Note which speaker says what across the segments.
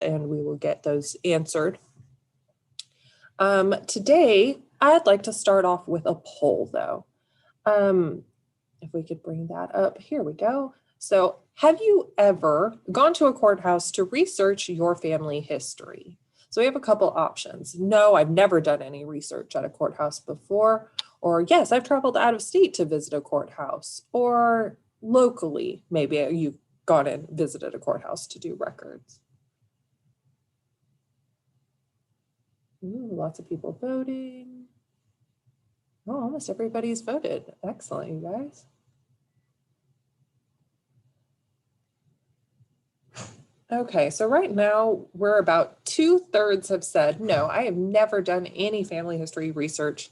Speaker 1: and we will get those answered. Today, I'd like to start off with a poll though. If we could bring that up, here we go. So have you ever gone to a courthouse to research your family history? So we have a couple options. No, I've never done any research at a courthouse before. Or yes, I've traveled out of state to visit a courthouse. Or locally, maybe you've gone and visited a courthouse to do records. Ooh, lots of people voting. Oh, almost everybody's voted. Excellent, you guys. Okay, so right now we're about 2/3 have said, no, I have never done any family history research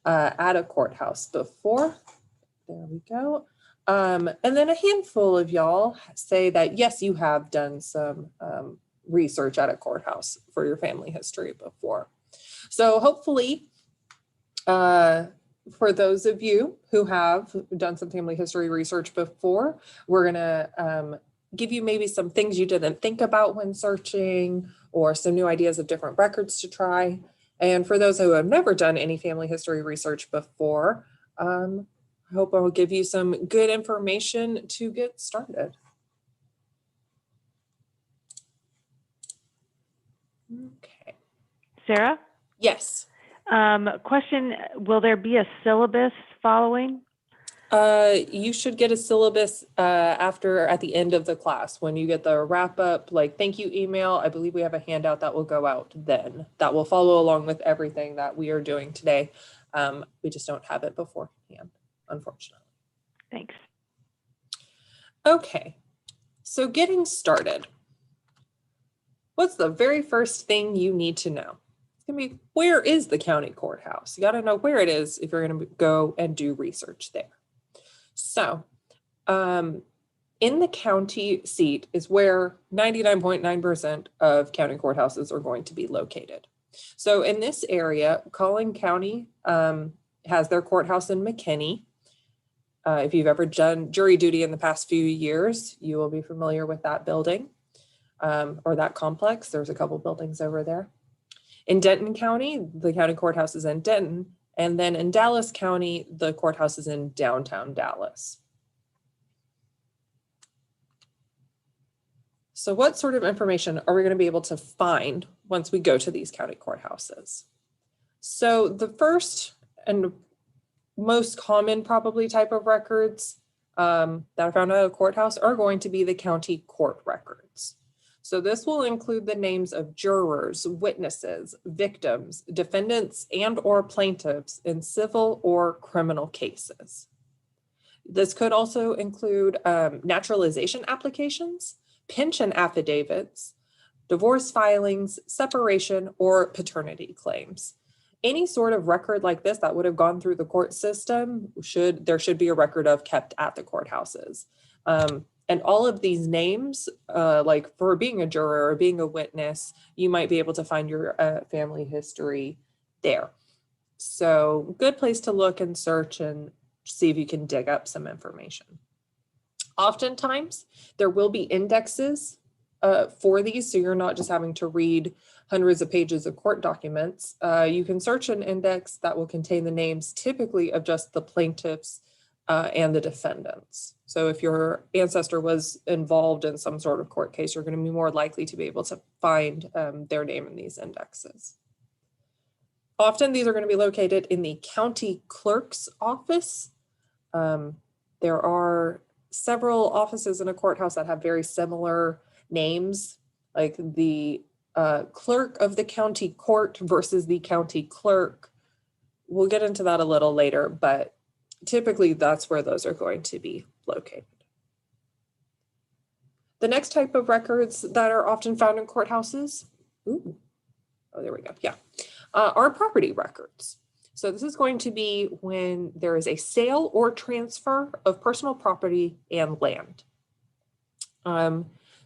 Speaker 1: at a courthouse before. There we go. And then a handful of y'all say that, yes, you have done some research at a courthouse for your family history before. So hopefully, for those of you who have done some family history research before, we're gonna give you maybe some things you didn't think about when searching, or some new ideas of different records to try. And for those who have never done any family history research before, I hope I'll give you some good information to get started. Okay.
Speaker 2: Sarah?
Speaker 1: Yes.
Speaker 2: Question, will there be a syllabus following?
Speaker 1: You should get a syllabus at the end of the class when you get the wrap up, like thank you email. I believe we have a handout that will go out then that will follow along with everything that we are doing today. We just don't have it beforehand, unfortunately.
Speaker 2: Thanks.
Speaker 1: Okay, so getting started. What's the very first thing you need to know? It's gonna be, where is the county courthouse? You gotta know where it is if you're gonna go and do research there. So in the county seat is where 99.9% of county courthouses are going to be located. So in this area, Collin County has their courthouse in McKinney. If you've ever done jury duty in the past few years, you will be familiar with that building or that complex. There's a couple buildings over there. In Denton County, the county courthouse is in Denton. And then in Dallas County, the courthouse is in downtown Dallas. So what sort of information are we going to be able to find once we go to these county courthouses? So the first and most common probably type of records that are found at a courthouse are going to be the county court records. So this will include the names of jurors, witnesses, victims, defendants, and or plaintiffs in civil or criminal cases. This could also include naturalization applications, pension affidavits, divorce filings, separation, or paternity claims. Any sort of record like this that would have gone through the court system, there should be a record of kept at the courthouses. And all of these names, like for being a juror or being a witness, you might be able to find your family history there. So good place to look and search and see if you can dig up some information. Oftentimes, there will be indexes for these, so you're not just having to read hundreds of pages of court documents. You can search an index that will contain the names typically of just the plaintiffs and the defendants. So if your ancestor was involved in some sort of court case, you're going to be more likely to be able to find their name in these indexes. Often these are going to be located in the county clerk's office. There are several offices in a courthouse that have very similar names, like the clerk of the county court versus the county clerk. We'll get into that a little later, but typically that's where those are going to be located. The next type of records that are often found in courthouses, there we go, are property records. So this is going to be when there is a sale or transfer of personal property and land.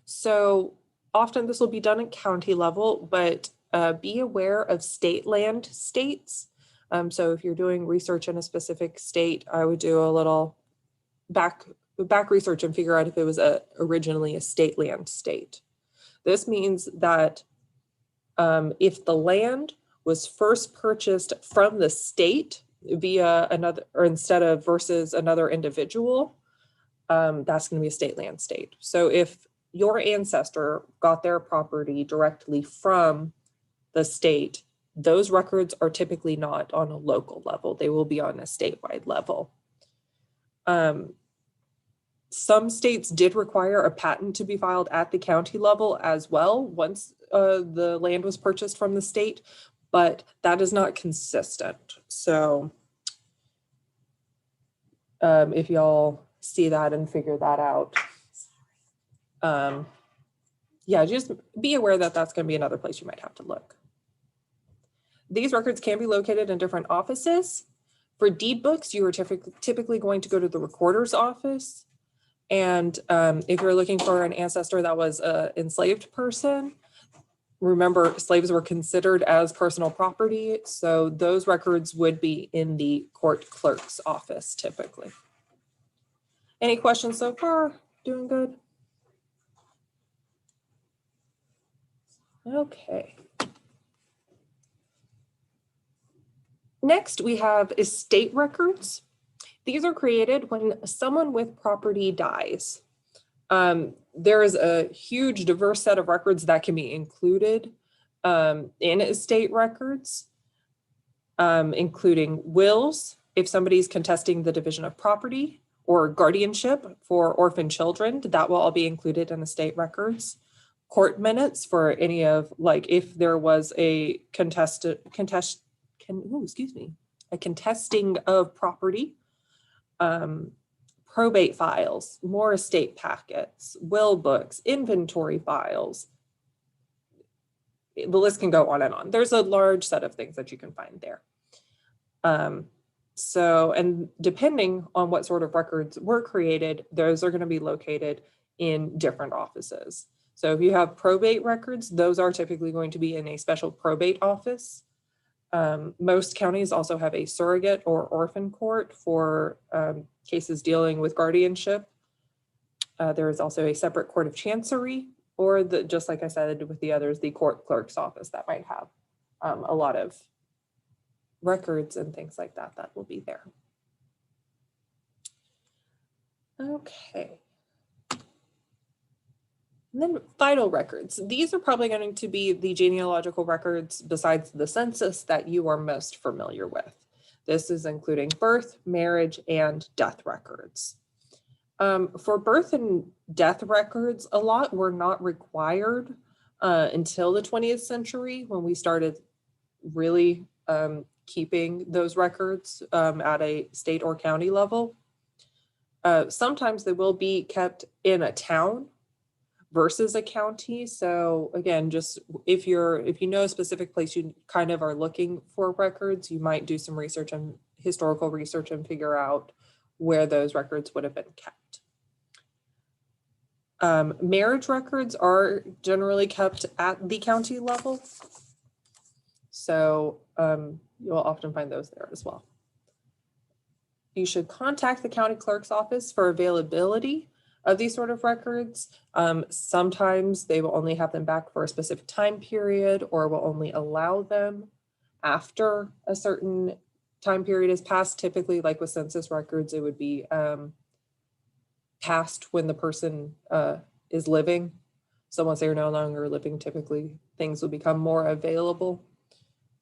Speaker 1: So often this will be done at county level, but be aware of state land states. So if you're doing research in a specific state, I would do a little back research and figure out if it was originally a state land state. This means that if the land was first purchased from the state via another, or instead of versus another individual, that's going to be a state land state. So if your ancestor got their property directly from the state, those records are typically not on a local level. They will be on a statewide level. Some states did require a patent to be filed at the county level as well once the land was purchased from the state, but that is not consistent. So if y'all see that and figure that out, yeah, just be aware that that's going to be another place you might have to look. These records can be located in different offices. For deed books, you are typically going to go to the recorder's office. And if you're looking for an ancestor that was an enslaved person, remember slaves were considered as personal property. So those records would be in the court clerk's office typically. Any questions so far? Doing good? Okay. Next, we have estate records. These are created when someone with property dies. There is a huge diverse set of records that can be included in estate records, including wills, if somebody's contesting the division of property, or guardianship for orphan children, that will all be included in estate records. Court minutes for any of, like, if there was a contesting of property, probate files, more estate packets, will books, inventory files. The list can go on and on. There's a large set of things that you can find there. And depending on what sort of records were created, those are going to be located in different offices. So if you have probate records, those are typically going to be in a special probate office. Most counties also have a surrogate or orphan court for cases dealing with guardianship. There is also a separate court of chancery, or just like I said with the others, the court clerk's office that might have a lot of records and things like that that will be there. Okay. And then vital records. These are probably going to be the genealogical records besides the census that you are most familiar with. This is including birth, marriage, and death records. For birth and death records, a lot were not required until the 20th century when we started really keeping those records at a state or county level. Sometimes they will be kept in a town versus a county. So again, just if you know a specific place you kind of are looking for records, you might do some research and historical research and figure out where those records would have been kept. Marriage records are generally kept at the county level. So you'll often find those there as well. You should contact the county clerk's office for availability of these sort of records. Sometimes they will only have them back for a specific time period or will only allow them after a certain time period has passed. Typically, like with census records, it would be past when the person is living. So once they're no longer living, typically things will become more available.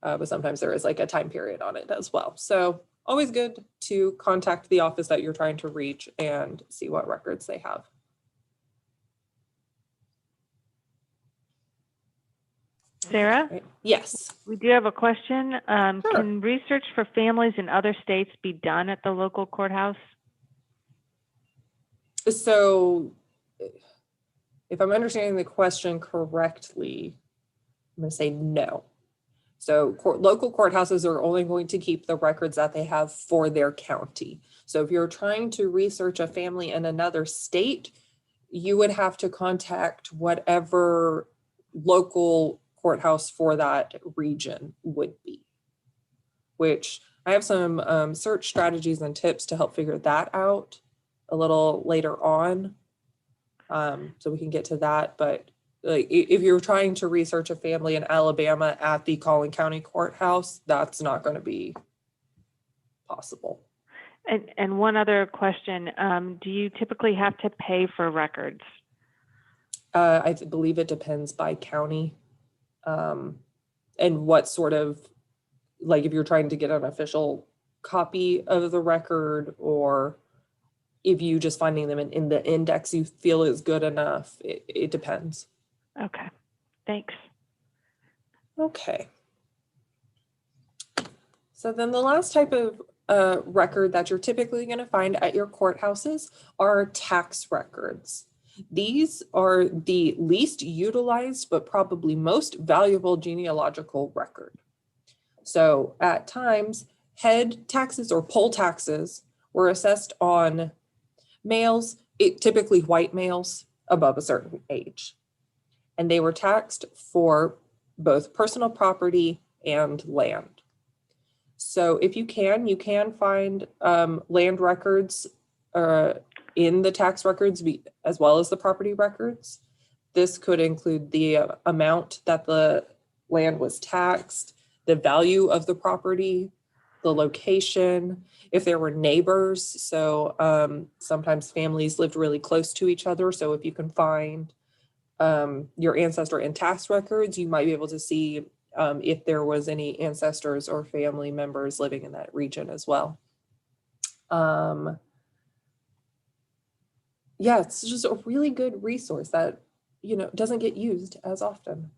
Speaker 1: But sometimes there is like a time period on it as well. So always good to contact the office that you're trying to reach and see what records they have.
Speaker 2: Sarah?
Speaker 1: Right. Yes.
Speaker 2: We do have a question.
Speaker 1: Sure.
Speaker 2: Can research for families in other states be done at the local courthouse?
Speaker 1: So if I'm understanding the question correctly, I'm going to say no. So local courthouses are only going to keep the records that they have for their county. So if you're trying to research a family in another state, you would have to contact whatever local courthouse for that region would be, which I have some search strategies and tips to help figure that out a little later on. So we can get to that, but like if you're trying to research a family in Alabama at the Collin County Courthouse, that's not going to be possible.
Speaker 2: And one other question, do you typically have to pay for records?
Speaker 1: I believe it depends by county, and what sort of, like if you're trying to get an official copy of the record, or if you just finding them in the index you feel is good enough, it depends.
Speaker 2: Okay, thanks.
Speaker 1: Okay. So then the last type of record that you're typically going to find at your courthouses are tax records. These are the least utilized, but probably most valuable genealogical record. So at times, head taxes or poll taxes were assessed on males, typically white males above a certain age. And they were taxed for both personal property and land. So if you can find land records in the tax records as well as the property records. This could include the amount that the land was taxed, the value of the property, the location, if there were neighbors. So sometimes families lived really close to each other. So if you can find your ancestor in tax records, you might be able to see if there was any ancestors or family members living in that region as well. Yeah, it's just a really good resource that, doesn't get used as often.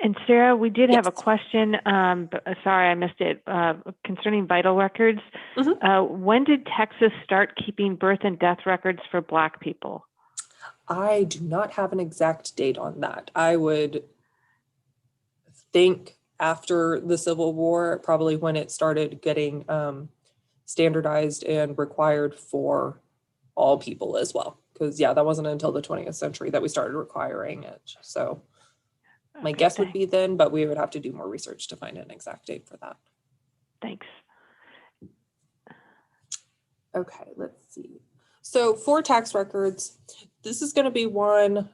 Speaker 2: And Sarah, we did have a
Speaker 1: Yes.
Speaker 2: question, but, sorry, I missed it, concerning vital records. When did Texas start keeping birth and death records for Black people?
Speaker 1: I do not have an exact date on that. I would think after the Civil War, probably when it started getting standardized and required for all people as well. Because yeah, that wasn't until the 20th century that we started requiring it. So my guess would be then, but we would have to do more research to find an exact date for that.
Speaker 2: Thanks.
Speaker 1: Okay, let's see. So for tax records, this is going to be one,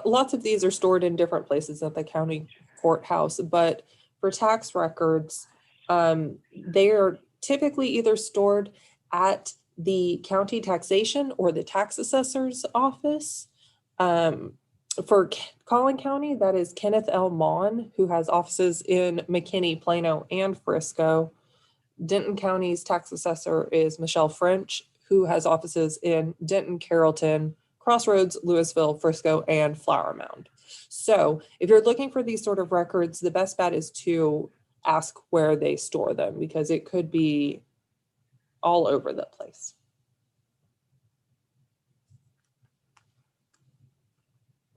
Speaker 1: lots of these are stored in different places at the county courthouse, but for tax records, they are typically either stored at the county taxation or the tax assessor's office. For Collin County, that is Kenneth L. Mon, who has offices in McKinney, Plano, and Frisco. Denton County's tax assessor is Michelle French, who has offices in Denton, Carrollton, Crossroads, Louisville, Frisco, and Flower Mound. So if you're looking for these sort of records, the best bet is to ask where they store them, because it could be all over the place.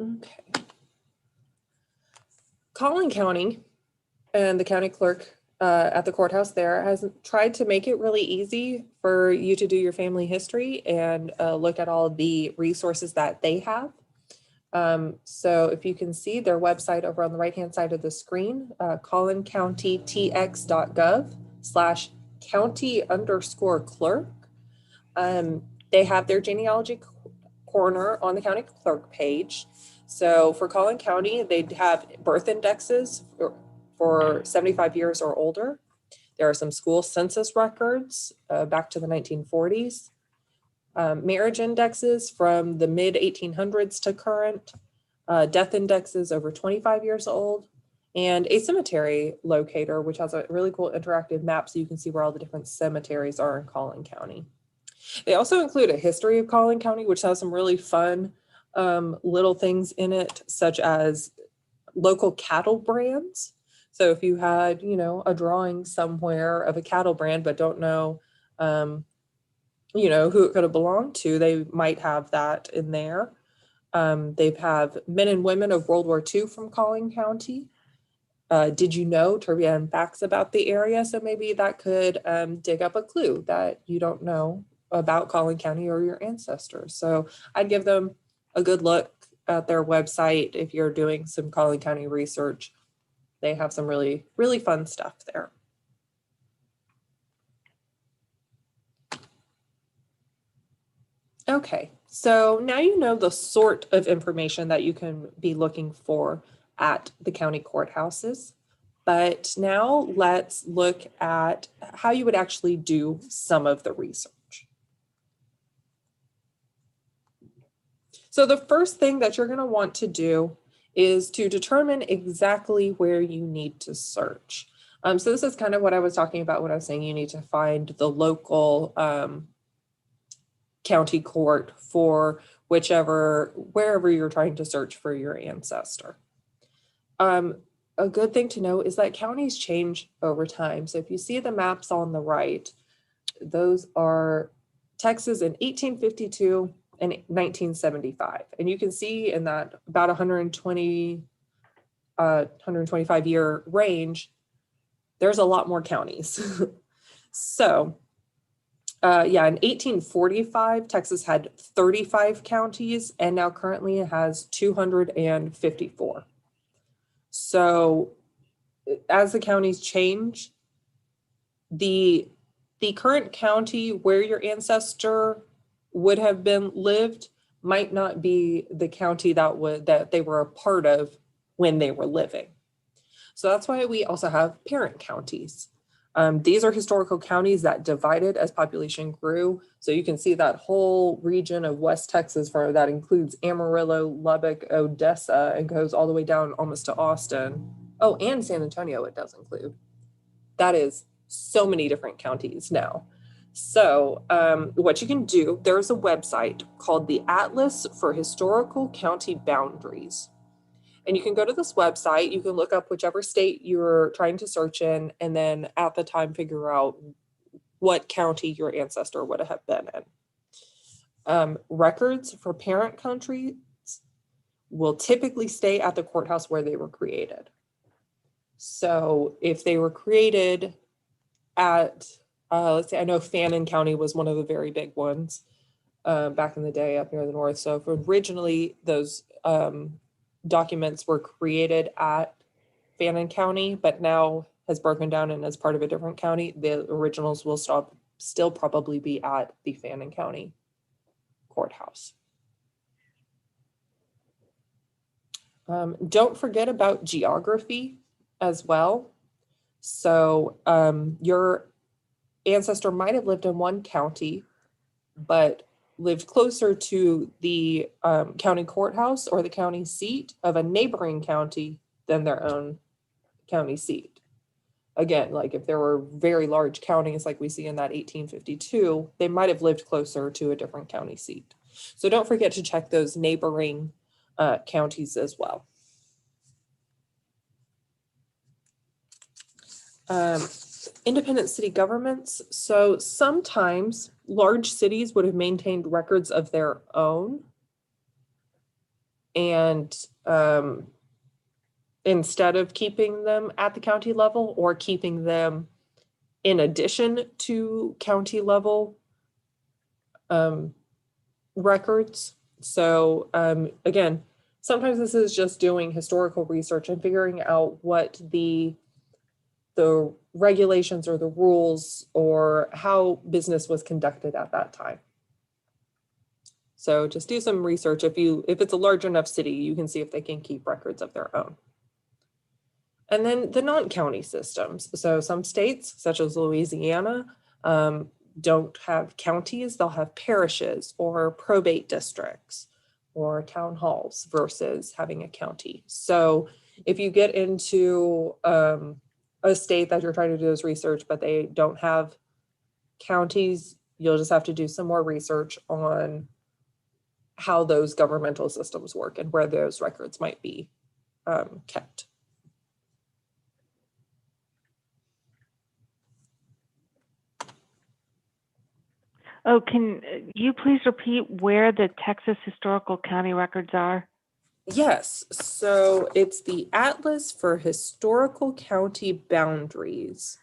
Speaker 1: Okay. Collin County and the county clerk at the courthouse there has tried to make it really easy for you to do your family history and look at all the resources that they have. So if you can see their website over on the right-hand side of the screen, collincountytx.gov/county_clerk. They have their genealogy corner on the county clerk page. So for Collin County, they have birth indexes for 75 years or older. There are some school census records back to the 1940s. Marriage indexes from the mid 1800s to current, death indexes over 25 years old, and a cemetery locator, which has a really cool interactive map so you can see where all the different cemeteries are in Collin County. They also include a history of Collin County, which has some really fun little things in it, such as local cattle brands. So if you had, a drawing somewhere of a cattle brand, but don't know, who it could have belonged to, they might have that in there. They have men and women of World War II from Collin County. Did you know, trivia and facts about the area? So maybe that could dig up a clue that you don't know about Collin County or your ancestors. So I'd give them a good look at their website if you're doing some Collin County research. They have some really, really fun stuff there. Okay, so now you know the sort of information that you can be looking for at the county courthouses. But now let's look at how you would actually do some of the research. So the first thing that you're going to want to do is to determine exactly where you need to search. So this is kind of what I was talking about when I was saying you need to find the local county court for wherever you're trying to search for your ancestor. A good thing to know is that counties change over time. So if you see the maps on the right, those are Texas in 1852 and 1975. And you can see in that about 125 year range, there's a lot more counties. So yeah, in 1845, Texas had 35 counties, and now currently it has 254. So as the counties change, the current county where your ancestor would have been lived might not be the county that they were a part of when they were living. So that's why we also have parent counties. These are historical counties that divided as population grew. So you can see that whole region of West Texas that includes Amarillo, Lubbock, Odessa, and goes all the way down almost to Austin. Oh, and San Antonio it does include. That is so many different counties now. So what you can do, there's a website called the Atlas for Historical County Boundaries. And you can go to this website, you can look up whichever state you're trying to search in, and then at the time figure out what county your ancestor would have been in. Records for parent countries will typically stay at the courthouse where they were created. So if they were created at, let's say, I know Fannin County was one of the very big ones back in the day up near the north. So if originally those documents were created at Fannin County, but now has broken down and is part of a different county, the originals will still probably be at the Fannin County courthouse. Don't forget about geography as well. So your ancestor might have lived in one county, but lived closer to the county courthouse or the county seat of a neighboring county than their own county seat. Again, like if there were very large counties like we see in that 1852, they might have lived closer to a different county seat. So don't forget to check those neighboring counties as well. Independent city governments. So sometimes large cities would have maintained records of their own. And instead of keeping them at the county level or keeping them in addition to county level records. So again, sometimes this is just doing historical research and figuring out what the regulations or the rules or how business was conducted at that time. So just do some research. If it's a large enough city, you can see if they can keep records of their own. And then the non-county systems. So some states, such as Louisiana, don't have counties, they'll have parishes or probate districts or town halls versus having a county. So if you get into a state that you're trying to do this research, but they don't have counties, you'll just have to do some more research on how those governmental systems work and where those records might be kept.
Speaker 2: Oh, can you please repeat where the Texas Historical County records are?
Speaker 1: Yes, so it's the Atlas for Historical County Boundaries.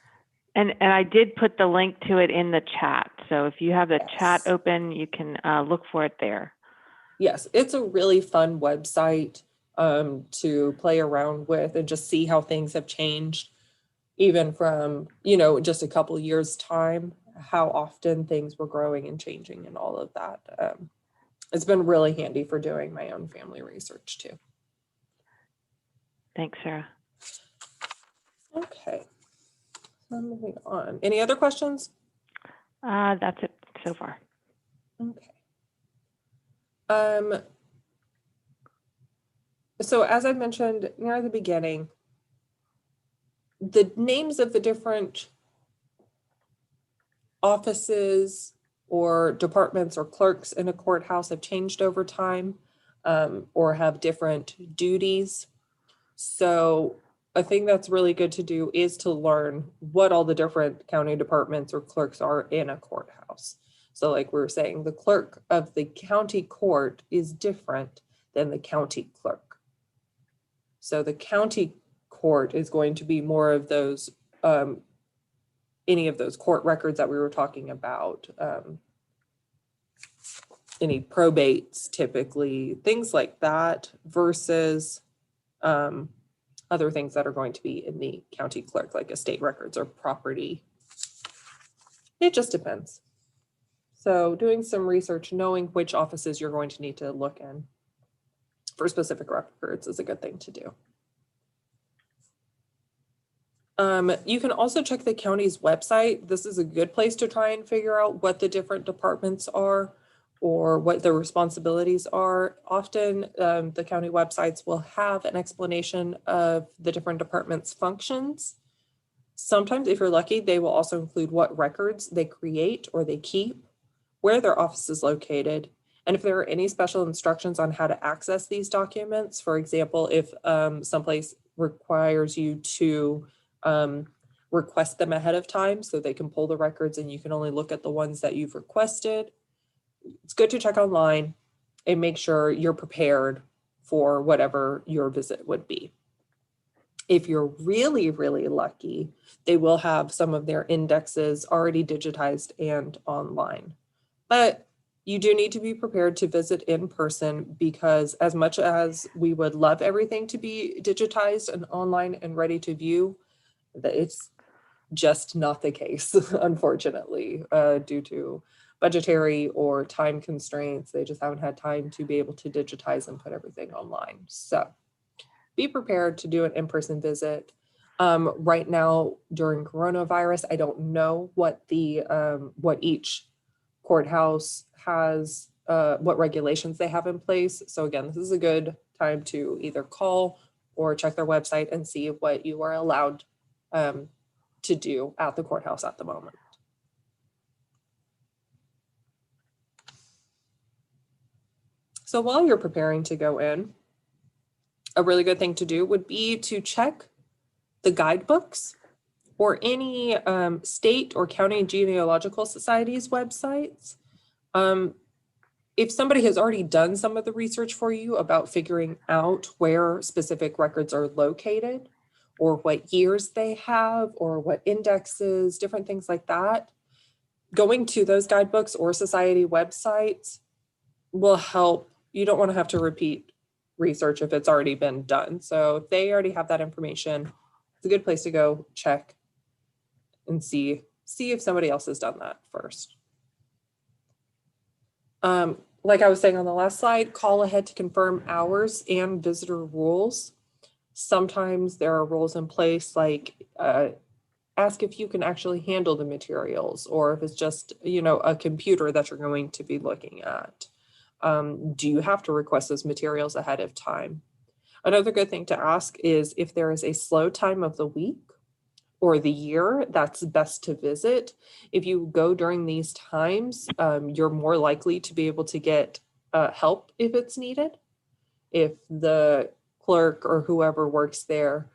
Speaker 2: And I did put the link to it in the chat. So if you have the chat open, you can look for it there.
Speaker 1: Yes, it's a really fun website to play around with and just see how things have changed, even from, just a couple years time, how often things were growing and changing and all of that. It's been really handy for doing my own family research too.
Speaker 2: Thanks, Sarah.
Speaker 1: Okay, so moving on. Any other questions?
Speaker 2: That's it so far.
Speaker 1: Okay. So as I mentioned near the beginning, the names of the different offices or departments or clerks in a courthouse have changed over time, or have different duties. So a thing that's really good to do is to learn what all the different county departments or clerks are in a courthouse. So like we were saying, the clerk of the county court is different than the county clerk. So the county court is going to be more of those, any of those court records that we were talking about, any probates typically, things like that, versus other things that are going to be in the county clerk, like estate records or property. It just depends. So doing some research, knowing which offices you're going to need to look in for specific records is a good thing to do. You can also check the county's website. This is a good place to try and figure out what the different departments are or what their responsibilities are. Often the county websites will have an explanation of the different departments' functions. Sometimes, if you're lucky, they will also include what records they create or they keep, where their office is located, and if there are any special instructions on how to access these documents. For example, if someplace requires you to request them ahead of time so they can pull the records and you can only look at the ones that you've requested, it's good to check online and make sure you're prepared for whatever your visit would be. If you're really, really lucky, they will have some of their indexes already digitized and online. But you do need to be prepared to visit in person, because as much as we would love everything to be digitized and online and ready to view, it's just not the case, unfortunately, due to budgetary or time constraints. They just haven't had time to be able to digitize and put everything online. So be prepared to do an in-person visit. Right now, during coronavirus, I don't know what each courthouse has, what regulations they have in place. So again, this is a good time to either call or check their website and see what you are allowed to do at the courthouse at the moment. So while you're preparing to go in, a really good thing to do would be to check the guidebooks or any state or county genealogical societies websites. If somebody has already done some of the research for you about figuring out where specific records are located or what years they have or what indexes, different things like that, going to those guidebooks or society websites will help. You don't want to have to repeat research if it's already been done. So if they already have that information, it's a good place to go check and see if somebody else has done that first. Like I was saying on the last slide, call ahead to confirm hours and visitor rules. Sometimes there are rules in place, like ask if you can actually handle the materials, or if it's just, a computer that you're going to be looking at. Do you have to request those materials ahead of time? Another good thing to ask is if there is a slow time of the week or the year that's best to visit. If you go during these times, you're more likely to be able to get help if it's needed. If the clerk or whoever works there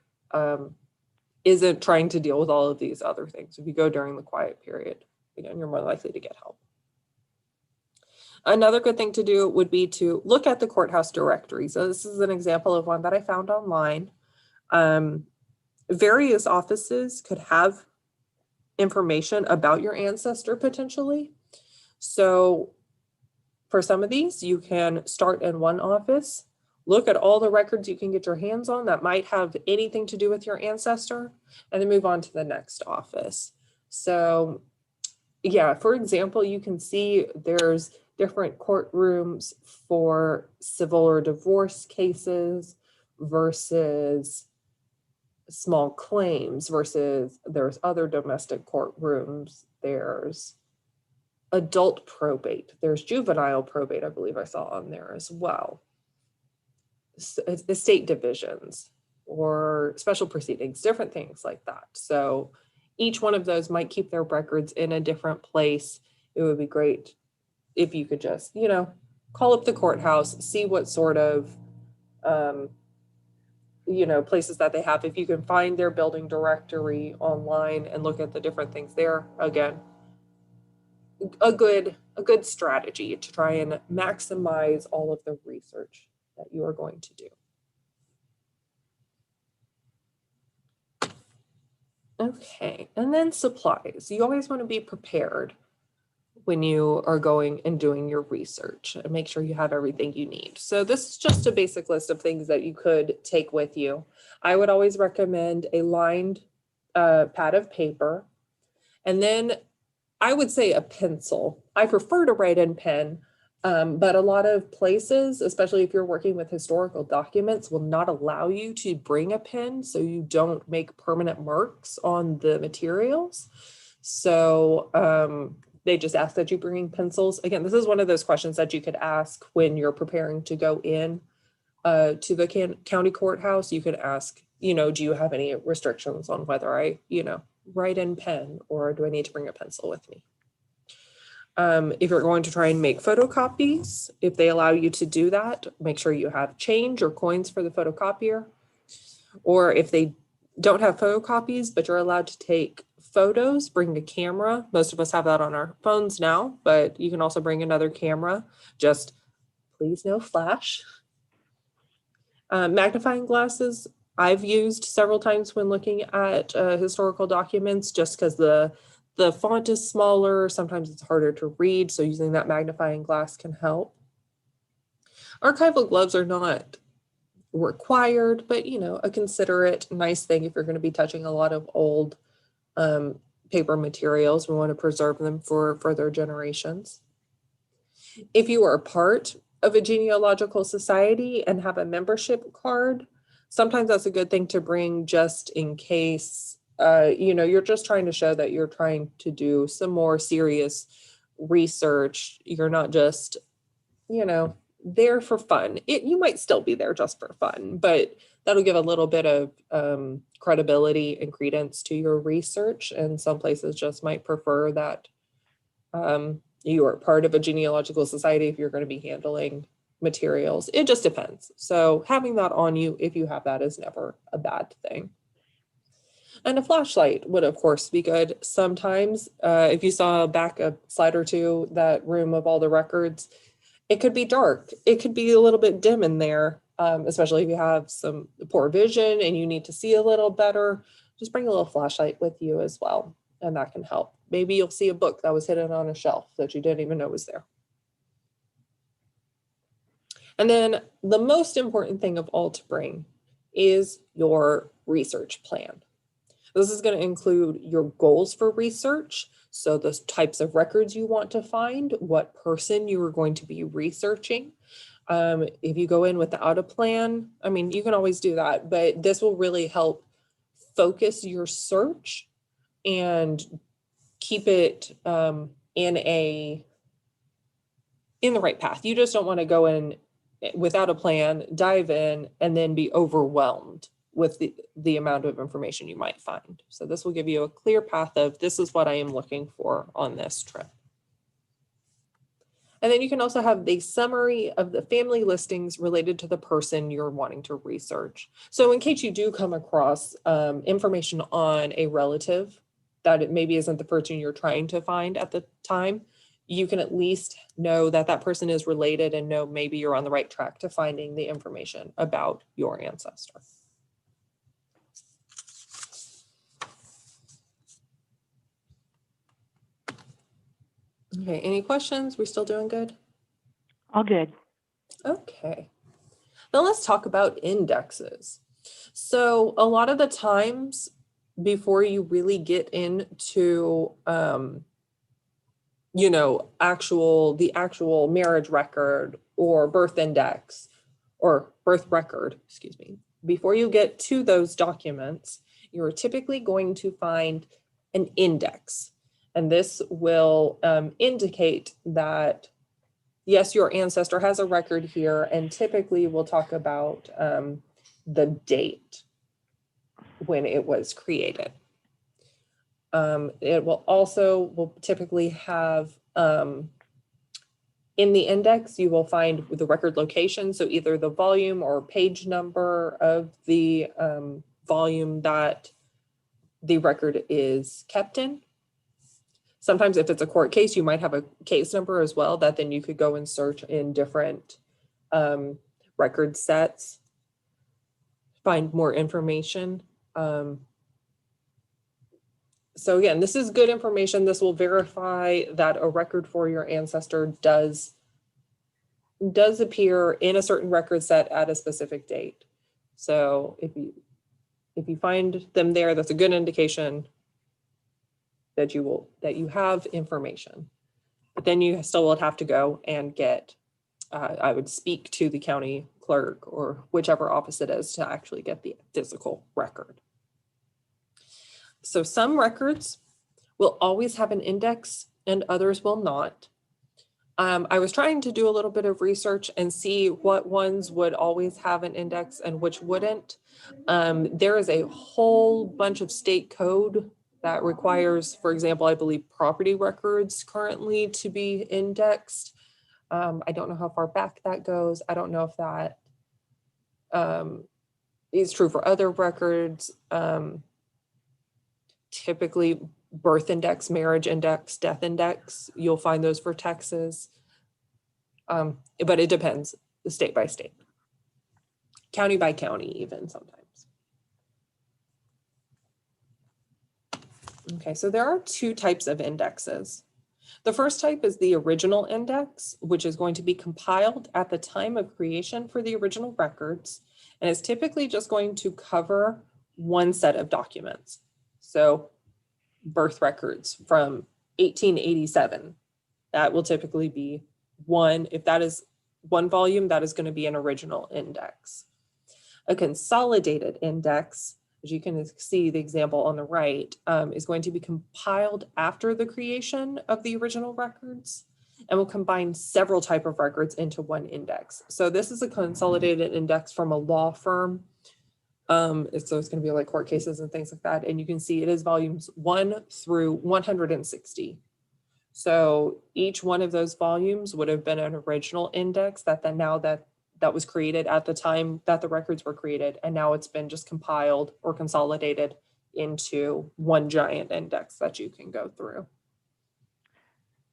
Speaker 1: isn't trying to deal with all of these other things. If you go during the quiet period, again, you're more likely to get help. Another good thing to do would be to look at the courthouse directory. So this is an example of one that I found online. Various offices could have information about your ancestor potentially. So for some of these, you can start in one office, look at all the records you can get your hands on that might have anything to do with your ancestor, and then move on to the next office. So yeah, for example, you can see there's different courtrooms for civil or divorce cases versus small claims versus there's other domestic courtrooms. There's adult probate. There's juvenile probate, I believe I saw on there as well. Estate divisions or special proceedings, different things like that. So each one of those might keep their records in a different place. It would be great if you could just, call up the courthouse, see what sort of, places that they have. If you can find their building directory online and look at the different things there, again, a good strategy to try and maximize all of the research that you are going to do. Okay, and then supplies. You always want to be prepared when you are going and doing your research and make sure you have everything you need. So this is just a basic list of things that you could take with you. I would always recommend a lined pad of paper, and then I would say a pencil. I prefer to write in pen, but a lot of places, especially if you're working with historical documents, will not allow you to bring a pen so you don't make permanent marks on the materials. So they just ask that you bring pencils. Again, this is one of those questions that you could ask when you're preparing to go in to the county courthouse. You could ask, do you have any restrictions on whether I, write in pen, or do I need to bring a pencil with me? If you're going to try and make photocopies, if they allow you to do that, make sure you have change or coins for the photocopier. Or if they don't have photocopies, but you're allowed to take photos, bring a camera. Most of us have that on our phones now, but you can also bring another camera. Just please no flash. Magnifying glasses, I've used several times when looking at historical documents, just because the font is smaller. Sometimes it's harder to read, so using that magnifying glass can help. Archival gloves are not required, but a considerate, nice thing if you're going to be touching a lot of old paper materials. We want to preserve them for further generations. If you are a part of a genealogical society and have a membership card, sometimes that's a good thing to bring just in case, you're just trying to show that you're trying to do some more serious research. You're not just, there for fun. You might still be there just for fun, but that'll give a little bit of credibility and credence to your research. And some places just might prefer that you are part of a genealogical society if you're going to be handling materials. It just depends. So having that on you, if you have that, is never a bad thing. And a flashlight would, of course, be good. Sometimes if you saw back a slide or two, that room of all the records, it could be dark. It could be a little bit dim in there, especially if you have some poor vision and you need to see a little better. Just bring a little flashlight with you as well, and that can help. Maybe you'll see a book that was hidden on a shelf that you didn't even know was there. And then the most important thing of all to bring is your research plan. This is going to include your goals for research. So the types of records you want to find, what person you are going to be researching. If you go in without a plan, you can always do that, but this will really help focus your search and keep it in the right path. You just don't want to go in without a plan, dive in, and then be overwhelmed with the amount of information you might find. So this will give you a clear path of, this is what I am looking for on this trip. And then you can also have the summary of the family listings related to the person you're wanting to research. So in case you do come across information on a relative that it maybe isn't the person you're trying to find at the time, you can at least know that that person is related and know maybe you're on the right track to finding the information about your ancestor. Okay, any questions? We still doing good?
Speaker 2: All good.
Speaker 1: Okay. Now let's talk about indexes. So a lot of the times before you really get into the actual marriage record or birth index or birth record, excuse me. Before you get to those documents, you're typically going to find an index. And this will indicate that, yes, your ancestor has a record here, and typically we'll talk about the date when it was created. It will typically have in the index, you will find the record location. So either the volume or page number of the volume that the record is kept in. Sometimes if it's a court case, you might have a case number as well that then you could go and search in different record sets, find more information. So again, this is good information. This will verify that a record for your ancestor does appear in a certain record set at a specific date. So if you find them there, that's a good indication that you have information. But then you still would have to go and get, I would speak to the county clerk or whichever office it is to actually get the physical record. So some records will always have an index and others will not. I was trying to do a little bit of research and see what ones would always have an index and which wouldn't. There is a whole bunch of state code that requires, for example, I believe property records currently to be indexed. I don't know how far back that goes. I don't know if that is true for other records. Typically birth index, marriage index, death index, you'll find those for Texas. But it depends state by state, county by county, even sometimes. Okay, so there are two types of indexes. The first type is the original index, which is going to be compiled at the time of creation for the original records, and is typically just going to cover one set of documents. So birth records from 1887, that will typically be one. If that is one volume, that is going to be an original index. A consolidated index, as you can see the example on the right, is going to be compiled after the creation of the original records and will combine several types of records into one index. So this is a consolidated index from a law firm. So it's going to be like court cases and things like that. And you can see it is volumes 1 through 160. So each one of those volumes would have been an original index that was created at the time that the records were created. And now it's been just compiled or consolidated into one giant index that you can go through.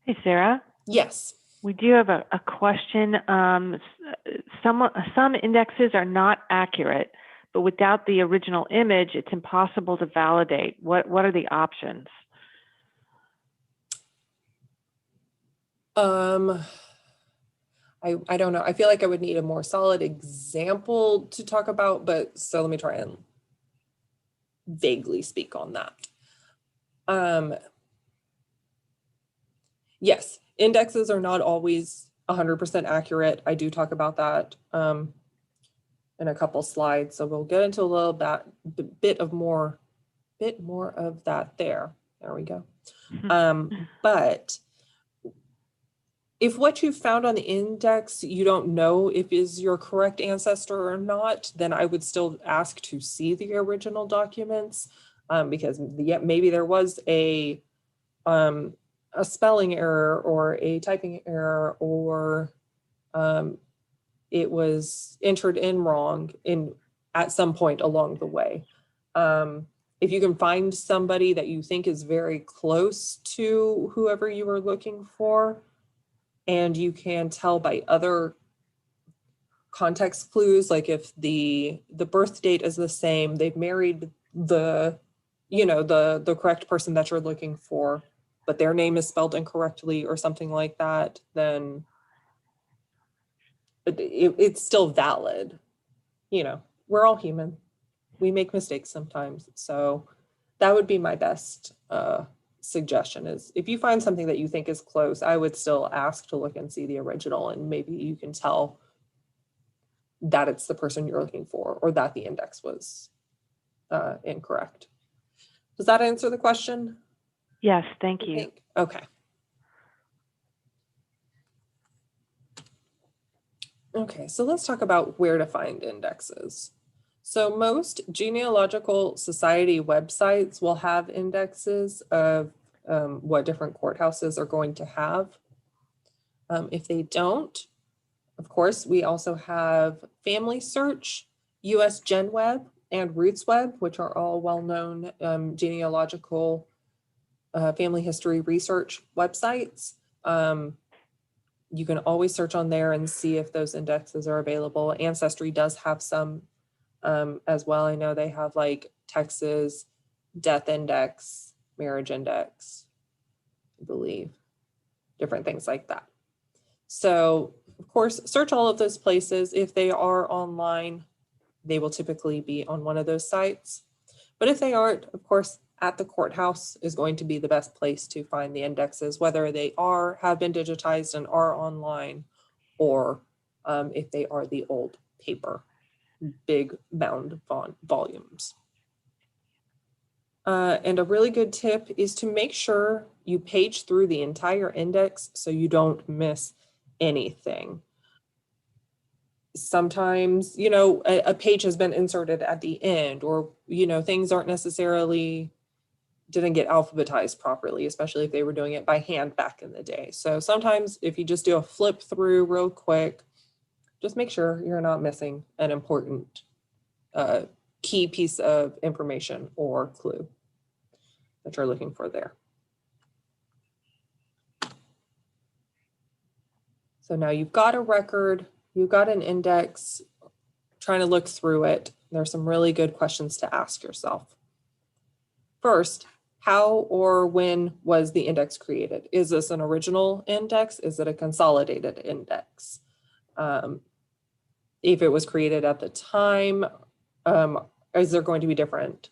Speaker 2: Hey, Sarah.
Speaker 1: Yes.
Speaker 2: We do have a question. Some indexes are not accurate, but without the original image, it's impossible to validate. What are the options?
Speaker 1: I don't know. I feel like I would need a more solid example to talk about, but so let me try and vaguely speak on that. Yes, indexes are not always 100% accurate. I do talk about that in a couple slides, so we'll get into a little bit more of that there. There we go. But if what you found on the index you don't know if is your correct ancestor or not, then I would still ask to see the original documents, because maybe there was a spelling error or a typing error, or it was entered in wrong at some point along the way. If you can find somebody that you think is very close to whoever you were looking for, and you can tell by other context clues, like if the birth date is the same, they've married the correct person that you're looking for, but their name is spelled incorrectly or something like that, then it's still valid. We're all human. We make mistakes sometimes. So that would be my best suggestion is if you find something that you think is close, I would still ask to look and see the original, and maybe you can tell that it's the person you're looking for or that the index was incorrect. Does that answer the question?
Speaker 2: Yes, thank you.
Speaker 1: Okay. Okay, so let's talk about where to find indexes. So most genealogical society websites will have indexes of what different courthouses are going to have. If they don't, of course, we also have Family Search, US GenWeb, and RootsWeb, which are all well-known genealogical family history research websites. You can always search on there and see if those indexes are available. Ancestry does have some as well. I know they have like Texas death index, marriage index, I believe, different things like that. So of course, search all of those places. If they are online, they will typically be on one of those sites. But if they aren't, of course, at the courthouse is going to be the best place to find the indexes, whether they have been digitized and are online, or if they are the old paper, big bound volumes. And a really good tip is to make sure you page through the entire index so you don't miss anything. Sometimes, a page has been inserted at the end, or, things aren't necessarily didn't get alphabetized properly, especially if they were doing it by hand back in the day. So sometimes if you just do a flip through real quick, just make sure you're not missing an important key piece of information or clue that you're looking for there. So now you've got a record, you've got an index, trying to look through it. There's some really good questions to ask yourself. First, how or when was the index created? Is this an original index? Is it a consolidated index? If it was created at the time, is there going to be different,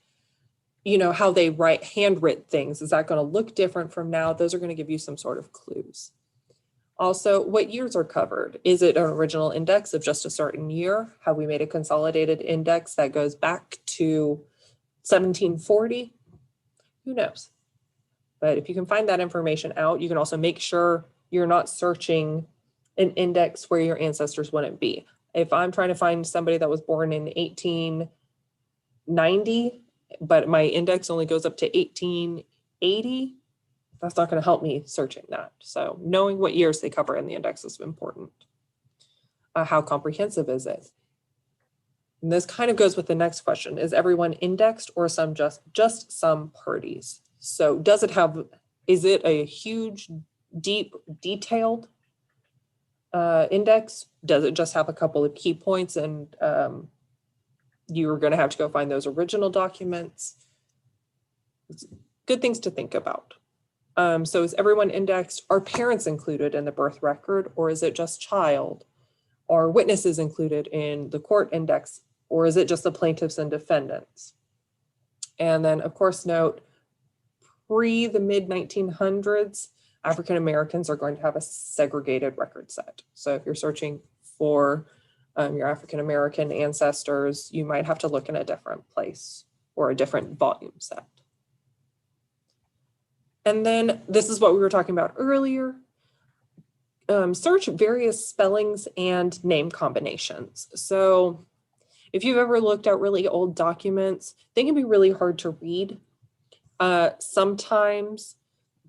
Speaker 1: how they handwrite things? Is that going to look different from now? Those are going to give you some sort of clues. Also, what years are covered? Is it an original index of just a certain year? Have we made a consolidated index that goes back to 1740? Who knows? But if you can find that information out, you can also make sure you're not searching an index where your ancestors wouldn't be. If I'm trying to find somebody that was born in 1890, but my index only goes up to 1880, that's not going to help me searching that. So knowing what years they cover in the index is important. How comprehensive is it? And this kind of goes with the next question. Is everyone indexed or some just some parties? So is it a huge, deep, detailed index? Does it just have a couple of key points and you're going to have to go find those original documents? It's good things to think about. So is everyone indexed? Are parents included in the birth record, or is it just child? Are witnesses included in the court index, or is it just the plaintiffs and defendants? And then, of course, note, pre the mid-1900s, African Americans are going to have a segregated record set. So if you're searching for your African American ancestors, you might have to look in a different place or a different volume set. And then this is what we were talking about earlier. Search various spellings and name combinations. So if you've ever looked at really old documents, they can be really hard to read. Sometimes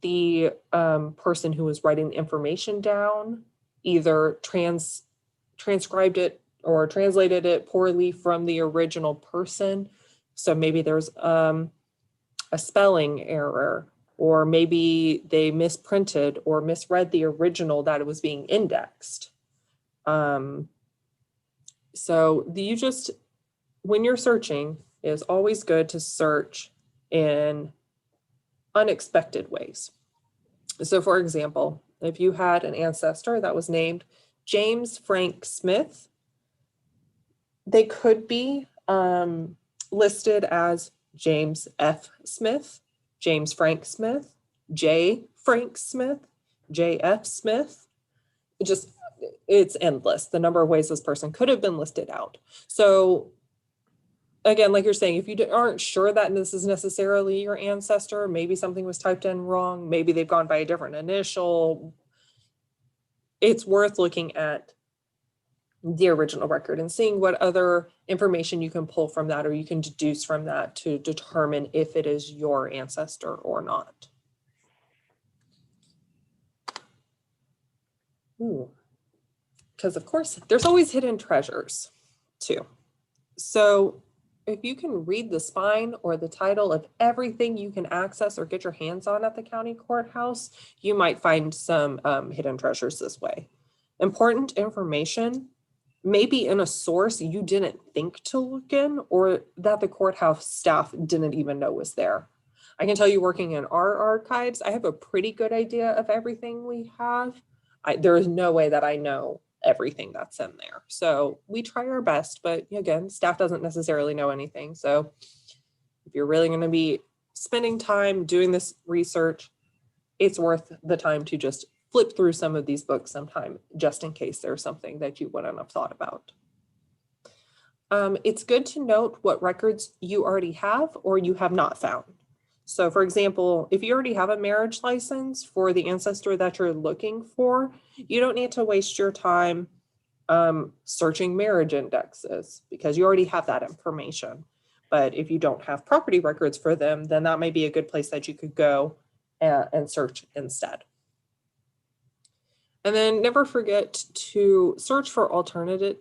Speaker 1: the person who was writing the information down either transcribed it or translated it poorly from the original person. So maybe there's a spelling error, or maybe they misprinted or misread the original that it was being indexed. So when you're searching, it's always good to search in unexpected ways. So for example, if you had an ancestor that was named James Frank Smith, they could be listed as James F. Smith, James Frank Smith, J. Frank Smith, J.F. Smith. It's endless, the number of ways this person could have been listed out. So again, like you're saying, if you aren't sure that this is necessarily your ancestor, maybe something was typed in wrong, maybe they've gone by a different initial, it's worth looking at the original record and seeing what other information you can pull from that or you can deduce from that to determine if it is your ancestor or not. Because of course, there's always hidden treasures too. So if you can read the spine or the title of everything you can access or get your hands on at the county courthouse, you might find some hidden treasures this way. Important information, maybe in a source you didn't think to look in or that the courthouse staff didn't even know was there. I can tell you, working in our archives, I have a pretty good idea of everything we have. There is no way that I know everything that's in there. So we try our best, but again, staff doesn't necessarily know anything. So if you're really going to be spending time doing this research, it's worth the time to just flip through some of these books sometime, just in case there's something that you wouldn't have thought about. It's good to note what records you already have or you have not found. So for example, if you already have a marriage license for the ancestor that you're looking for, you don't need to waste your time searching marriage indexes because you already have that information. But if you don't have property records for them, then that might be a good place that you could go and search instead. And then never forget to search for alternate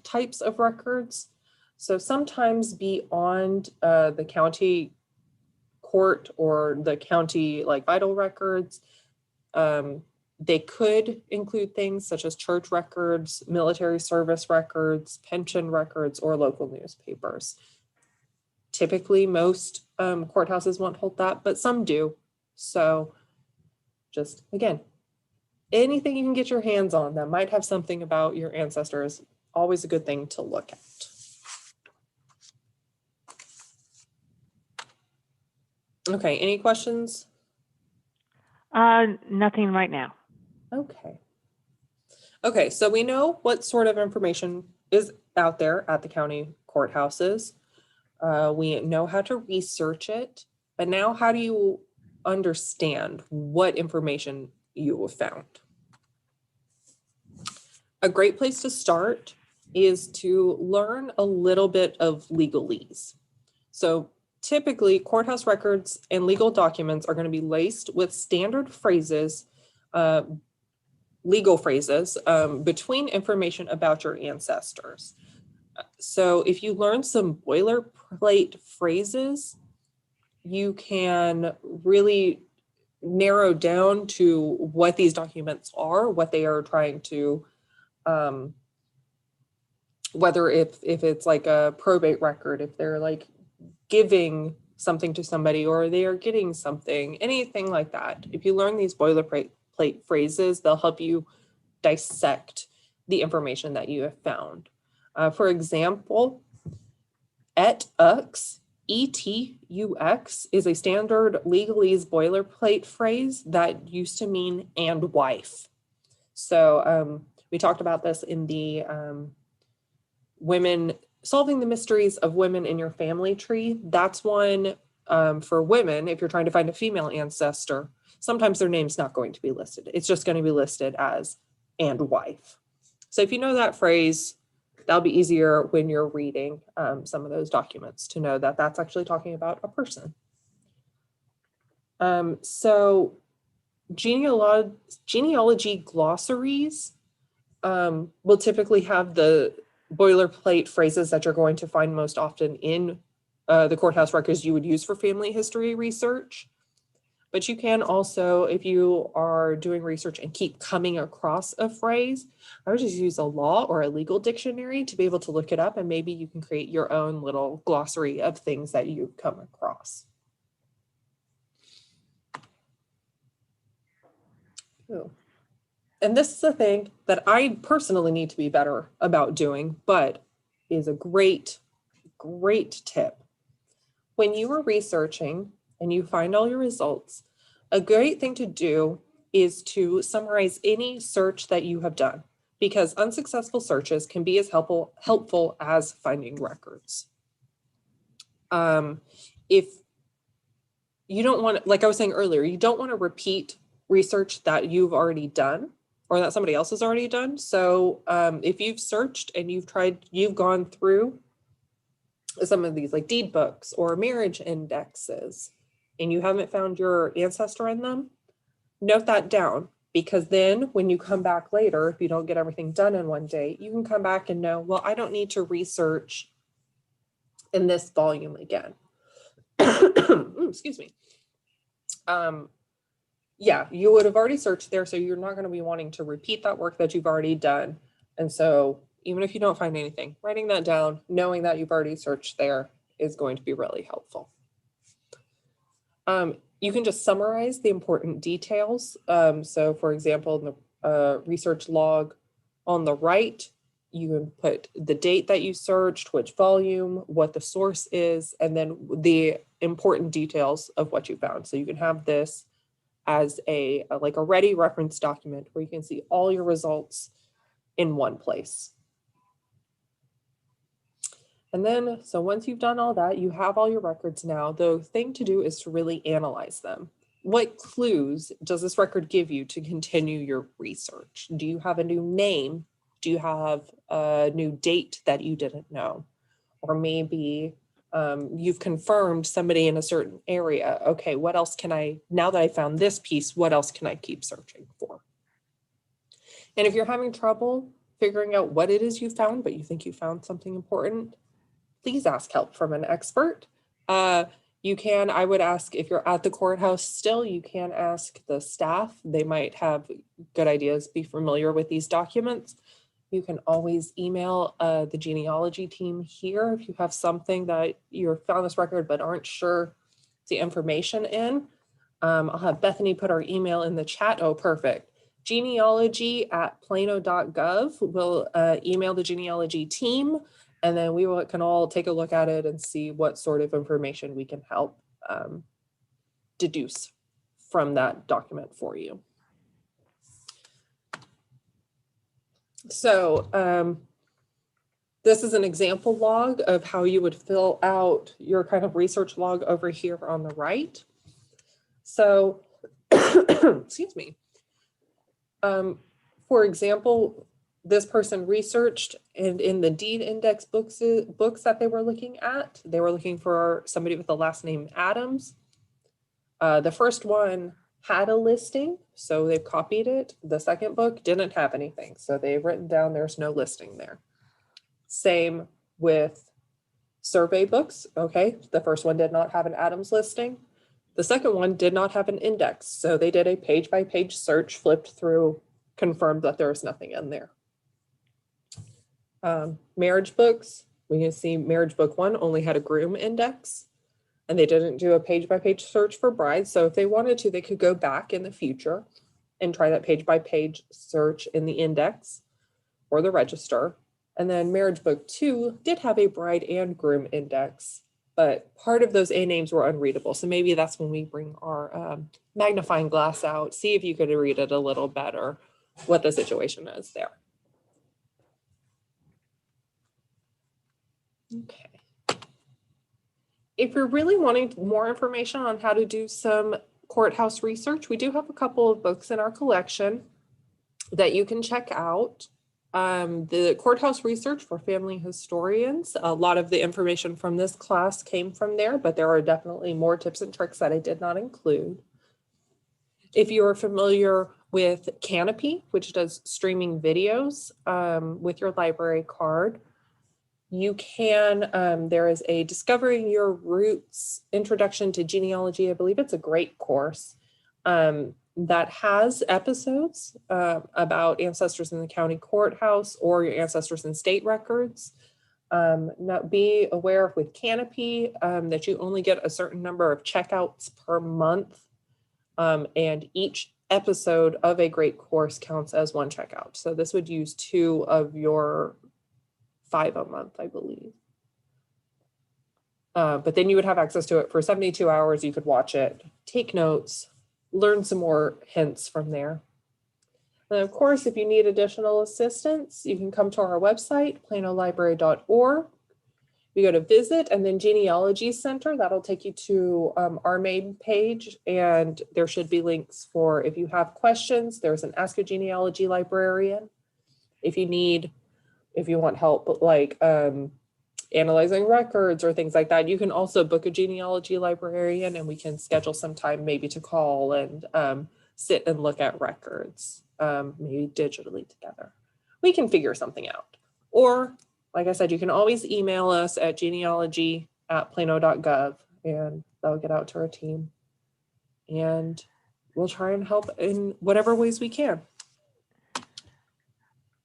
Speaker 1: types of records. So sometimes beyond the county court or the county like vital records, they could include things such as church records, military service records, pension records, or local newspapers. Typically, most courthouses won't hold that, but some do. So just, again, anything you can get your hands on that might have something about your ancestors, always a good thing to look at. Okay, any questions?
Speaker 2: Nothing right now.
Speaker 1: Okay, so we know what sort of information is out there at the county courthouses. We know how to research it, but now how do you understand what information you have found? A great place to start is to learn a little bit of legalese. So typically, courthouse records and legal documents are going to be laced with standard phrases, legal phrases, between information about your ancestors. So if you learn some boilerplate phrases, you can really narrow down to what these documents are, what they are trying to, whether if it's like a probate record, if they're like giving something to somebody or they are getting something, anything like that. If you learn these boilerplate phrases, they'll help you dissect the information that you have found. For example, et ux, ETUX is a standard legalese boilerplate phrase that used to mean and wife. So we talked about this in the women, solving the mysteries of women in your family tree. That's one for women. If you're trying to find a female ancestor, sometimes their name's not going to be listed. It's just going to be listed as and wife. So if you know that phrase, that'll be easier when you're reading some of those documents to know that that's actually talking about a person. So genealogy glossaries will typically have the boilerplate phrases that you're going to find most often in the courthouse records you would use for family history research. But you can also, if you are doing research and keep coming across a phrase, I would just use a law or a legal dictionary to be able to look it up, and maybe you can create your own little glossary of things that you've come across. Ooh. And this is a thing that I personally need to be better about doing, but is a great, great tip. When you are researching and you find all your results, A great thing to do is to summarize any search that you have done, because unsuccessful searches can be as helpful as finding records. If you don't want, like I was saying earlier, you don't want to repeat research that you've already done or that somebody else has already done. So if you've searched and you've gone through some of these like deed books or marriage indexes and you haven't found your ancestor in them, note that down, because then when you come back later, if you don't get everything done in one day, you can come back and know, well, I don't need to research in this volume again. Excuse me. Yeah, you would have already searched there, so you're not going to be wanting to repeat that work that you've already done. And so even if you don't find anything, writing that down, knowing that you've already searched there is going to be really helpful. You can just summarize the important details. So for example, in the research log on the right, you can put the date that you searched, which volume, what the source is, and then the important details of what you found. So you can have this as a ready reference document where you can see all your results in one place. And then, so once you've done all that, you have all your records now. The thing to do is to really analyze them. What clues does this record give you to continue your research? Do you have a new name? Do you have a new date that you didn't know? Or maybe you've confirmed somebody in a certain area. Okay, what else can I, now that I found this piece, what else can I keep searching for? And if you're having trouble figuring out what it is you found, but you think you found something important, please ask help from an expert. You can, I would ask, if you're at the courthouse still, you can ask the staff. They might have good ideas, be familiar with these documents. You can always email the genealogy team here if you have something that you found this record but aren't sure the information in. I'll have Bethany put our email in the chat. Oh, perfect. Genealogy@plano.gov. We'll email the genealogy team, and then we can all take a look at it and see what sort of information we can help deduce from that document for you. So this is an example log of how you would fill out your kind of research log over here on the right. So, excuse me. For example, this person researched, and in the deed index books that they were looking at, they were looking for somebody with the last name Adams. The first one had a listing, so they've copied it. The second book didn't have anything, so they've written down there's no listing there. Same with survey books. Okay, the first one did not have an Adams listing. The second one did not have an index, so they did a page-by-page search, flipped through, confirmed that there was nothing in there. Marriage books, we can see marriage book 1 only had a groom index, and they didn't do a page-by-page search for brides. So if they wanted to, they could go back in the future and try that page-by-page search in the index or the register. And then marriage book 2 did have a bride and groom index, but part of those A names were unreadable. So maybe that's when we bring our magnifying glass out, see if you could read it a little better, what the situation is there. Okay. If you're really wanting more information on how to do some courthouse research, we do have a couple of books in our collection that you can check out. The Courthouse Research for Family Historians, a lot of the information from this class came from there, but there are definitely more tips and tricks that I did not include. If you are familiar with Canopy, which does streaming videos with your library card, you can, there is a Discovering Your Roots Introduction to Genealogy. I believe it's a great course that has episodes about ancestors in the county courthouse or your ancestors in state records. Now be aware with Canopy that you only get a certain number of checkouts per month, and each episode of a great course counts as one checkout. So this would use 2 of your 5 a month, I believe. But then you would have access to it for 72 hours. You could watch it, take notes, learn some more hints from there. And of course, if you need additional assistance, you can come to our website, planolibrary.org. You go to visit and then Genealogy Center. That'll take you to our main page, and there should be links for if you have questions. There's an Ask a Genealogy Librarian. If you want help like analyzing records or things like that, you can also book a genealogy librarian, and we can schedule some time maybe to call and sit and look at records, maybe digitally together. We can figure something out. Or, like I said, you can always email us at genealogy@plano.gov, and that'll get out to our team. And we'll try and help in whatever ways we can.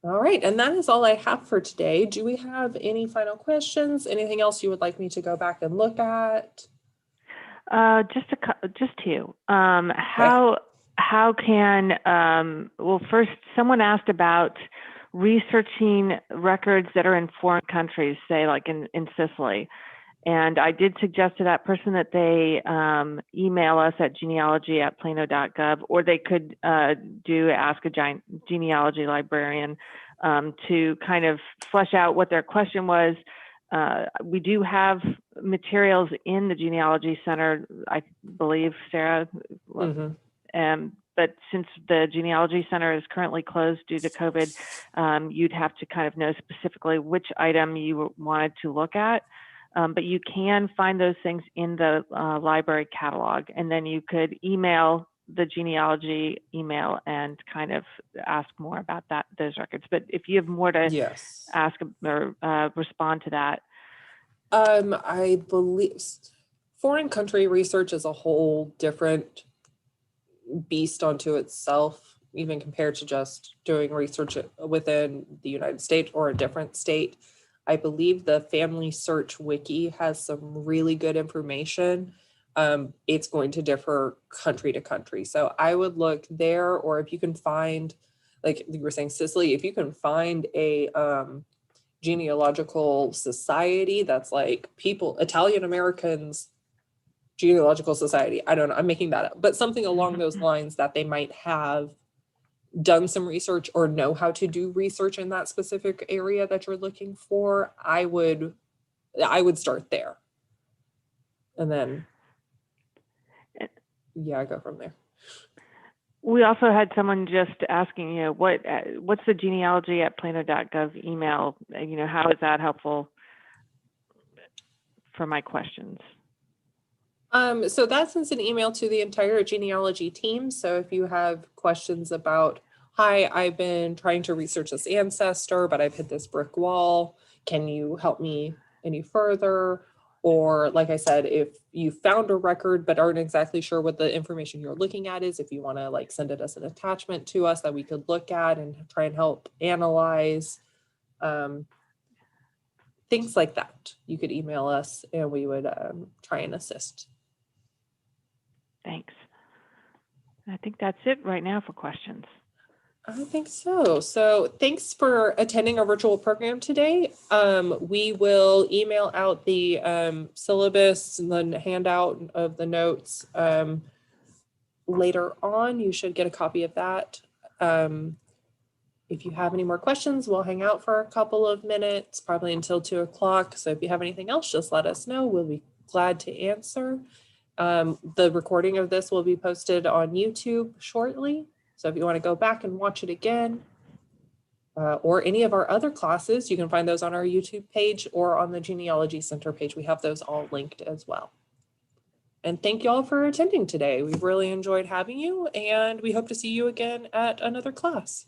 Speaker 1: All right, and that is all I have for today. Do we have any final questions? Anything else you would like me to go back and look at?
Speaker 2: Just two. How can well, first, someone asked about researching records that are in foreign countries, say like in Sicily. And I did suggest to that person that they email us at genealogy@plano.gov, or they could do Ask a Genealogy Librarian to kind of flesh out what their question was. We do have materials in the Genealogy Center, I believe, Sarah. But since the Genealogy Center is currently closed due to COVID, you'd have to kind of know specifically which item you wanted to look at. But you can find those things in the library catalog, and then you could email the genealogy email and kind of ask more about those records. But if you have more to ask or respond to that.
Speaker 1: I believe foreign country research is a whole different beast unto itself, even compared to just doing research within the United States or a different state. I believe the Family Search Wiki has some really good information. It's going to differ country to country. So I would look there, or if you can find, like you were saying, Sicily, if you can find a genealogical society that's like Italian Americans Genealogical Society. I don't know, I'm making that up, but something along those lines that they might have done some research or know how to do research in that specific area that you're looking for, I would start there. And then, go from there.
Speaker 2: We also had someone just asking, what's the genealogy@plano.gov email? How is that helpful for my questions?
Speaker 1: So that sends an email to the entire genealogy team. So if you have questions about, hi, I've been trying to research this ancestor, but I've hit this brick wall. Can you help me any further? Or like I said, if you found a record but aren't exactly sure what the information you're looking at is, if you want to like send it as an attachment to us that we could look at and try and help analyze, things like that, you could email us and we would try and assist.
Speaker 2: Thanks. I think that's it right now for questions.
Speaker 1: I think so. So thanks for attending our virtual program today. We will email out the syllabus and then handout of the notes later on. You should get a copy of that. If you have any more questions, we'll hang out for a couple of minutes, probably until 2:00. So if you have anything else, just let us know. We'll be glad to answer. The recording of this will be posted on YouTube shortly. So if you want to go back and watch it again, or any of our other classes, you can find those on our YouTube page or on the Genealogy Center page. We have those all linked as well. And thank you all for attending today. We've really enjoyed having you, and we hope to see you again at another class.